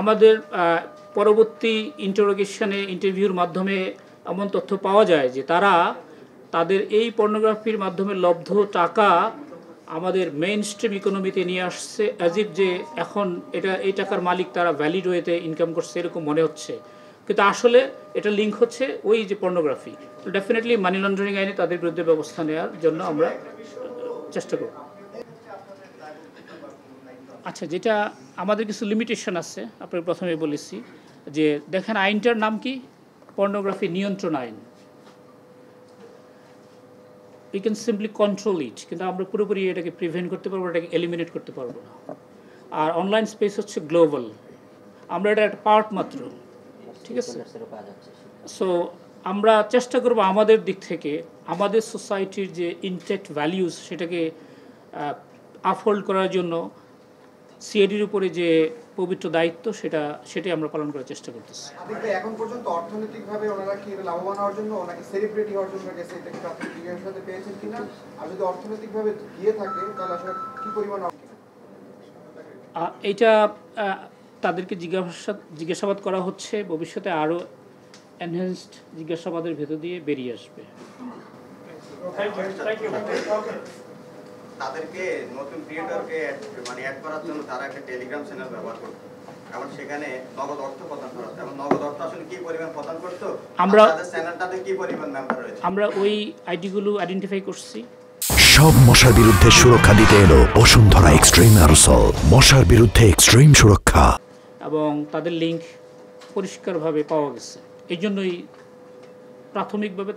আমাদের পরবর্তী ইন্টারভিউর মাধ্যমে এমন তথ্য পাওয়া যায় যে তারা তাদের এই পর্নোগ্রাফির মাধ্যমে লব্ধ টাকা আমাদের মেইন স্ট্রিম ইকোনমিতে নিয়ে আসছে অ্যাজ ইফ যে এখন এই টাকার মালিক তারা ভ্যালিড ওয়েতে ইনকাম করছে এরকম মনে হচ্ছে, কিন্তু আসলে এটা লিঙ্ক হচ্ছে ওই যে পর্নোগ্রাফি। তো ডেফিনেটলি মানি লন্ডারিং আইনে তাদের বিরুদ্ধে ব্যবস্থা নেওয়ার জন্য আমরা চেষ্টা করব। আচ্ছা, যেটা আমাদের কিছু লিমিটেশন আছে, আপনাকে প্রথমে বলেছি যে দেখেন আইনটার নাম কি, পর্নোগ্রাফি নিয়ন্ত্রণ আইন। We can simply control it, কিন্তু আমরা পুরোপুরি এটাকে প্রিভেন্ট করতে পারবো, এটাকে এলিমিনেট করতে পারবো না। আর অনলাইন স্পেস হচ্ছে গ্লোবাল, আমরা এটা একটা পার্ট মাত্র, ঠিক আছে। সো আমরা চেষ্টা করবো আমাদের দিক থেকে আমাদের সোসাইটির যে ইনটেক্ট ভ্যালিউজ সেটাকে আপহোল্ড করার জন্য সিআইডির উপরে যে পবিত্র দায়িত্ব সেটাই আমরা পালন করার চেষ্টা করতেছি। এখন পর্যন্ত অর্থনৈতিকভাবে ওনারা কি লাভবান হওয়ার জন্য নাকি সেলিব্রিটি হওয়ার জন্য গেছে, এটা কি আপনি জিজ্ঞাসার সাথে পেয়েছেন কিনা? আর যদি অর্থনৈতিকভাবে গিয়ে থাকে তাহলে আসলে কি পরিমাণ? এইটা তাদেরকে জিজ্ঞাসাবাদ করা হচ্ছে, ভবিষ্যতে আরও এনহ্যান্সড জিজ্ঞাসাবাদের ভেতর দিয়ে বেরিয়ে আসবে। তাদেরকে নতুন ক্রিয়েটরকে মানে অ্যাড করার জন্য তারা একটা টেলিগ্রাম চ্যানেল ব্যবহার করতো, এবং সেখানে নগদ অর্থ প্রদান করা হতো, এবং নগদ অর্থ আসলে কি পরিমাণ প্রদান করতো, আমরা তাদের চ্যানেলটাতে কি পরিমাণ মেম্বার রয়েছে, আমরা ওই আইডিগুলো আইডেন্টিফাই করছি। সব মশার বিরুদ্ধে সুরক্ষা দিতে এলো বসুন্ধরা এক্সট্রিম অ্যারোসল, মশার বিরুদ্ধে এক্সট্রিম সুরক্ষা, এবং তাদের লিঙ্ক পরিষ্কারভাবে পাওয়া গেছে। এই জন্যই প্রাথমিকভাবে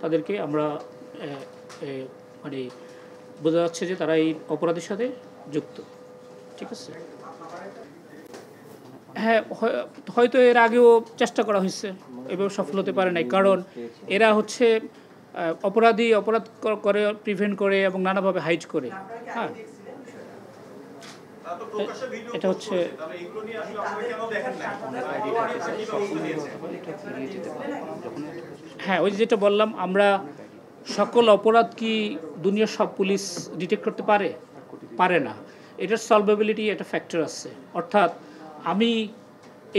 তাদেরকে আমরা মানে বোঝা যাচ্ছে যে তারা এই অপরাধের সাথে যুক্ত, ঠিক আছে। হ্যাঁ, হয়তো এর আগেও চেষ্টা করা হয়েছে, এভাবে সফল হতে পারে নাই, কারণ এরা হচ্ছে অপরাধ করে প্রিভেন্ট করে এবং নানাভাবে হাইড করে। হ্যাঁ, এটা হচ্ছে হ্যাঁ, ওই যেটা বললাম, আমরা সকল অপরাধ কি দুনিয়ার সব পুলিশ ডিটেক্ট করতে পারে না। এটার সলভেবিলিটি একটা ফ্যাক্টর আছে। অর্থাৎ আমি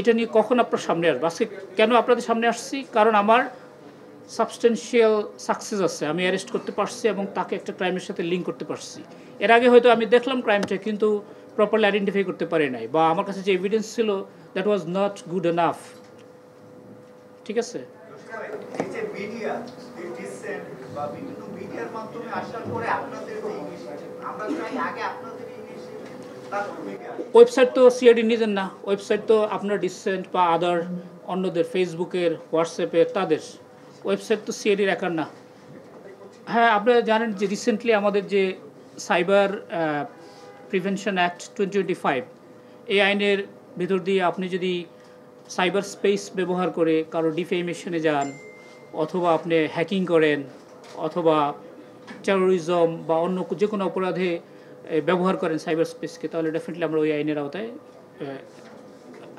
এটা নিয়ে কখন আপনার সামনে আসবো, আজকে কেন আপনাদের সামনে আসছি, কারণ আমার সাবস্টেন্সিয়াল সাকসেস আছে, আমি অ্যারেস্ট করতে পারছি এবং তাকে একটা ক্রাইমের সাথে লিঙ্ক করতে পারছি। এর আগে হয়তো আমি দেখলাম ক্রাইমটা, কিন্তু প্রপারলি আইডেন্টিফাই করতে পারি নাই, বা আমার কাছে যে এভিডেন্স ছিল that was not good enough, ঠিক আছে। ওয়েবসাইট তো সিআইডি নিজের না, ওয়েবসাইট তো আপনার ডিসেন্ট বা আদার অন্যদের, ফেসবুকের, হোয়াটসঅ্যাপের, তাদের ওয়েবসাইট তো সিআইডির একার না। হ্যাঁ, আপনারা জানেন যে রিসেন্টলি আমাদের যে সাইবার প্রিভেনশন অ্যাক্ট 2025, এই আইনের ভিতর দিয়ে আপনি যদি সাইবার স্পেস ব্যবহার করে কারো ডিফেমেশনে যান, অথবা আপনি হ্যাকিং করেন, অথবা টেরোরিজম বা অন্য যে কোনো অপরাধে ব্যবহার করেন সাইবার স্পেসকে, তাহলে ডেফিনেটলি আমরা ওই আইনের আওতায়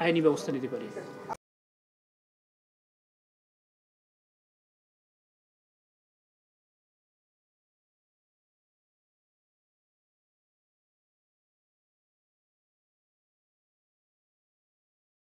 আইনি ব্যবস্থা নিতে পারি।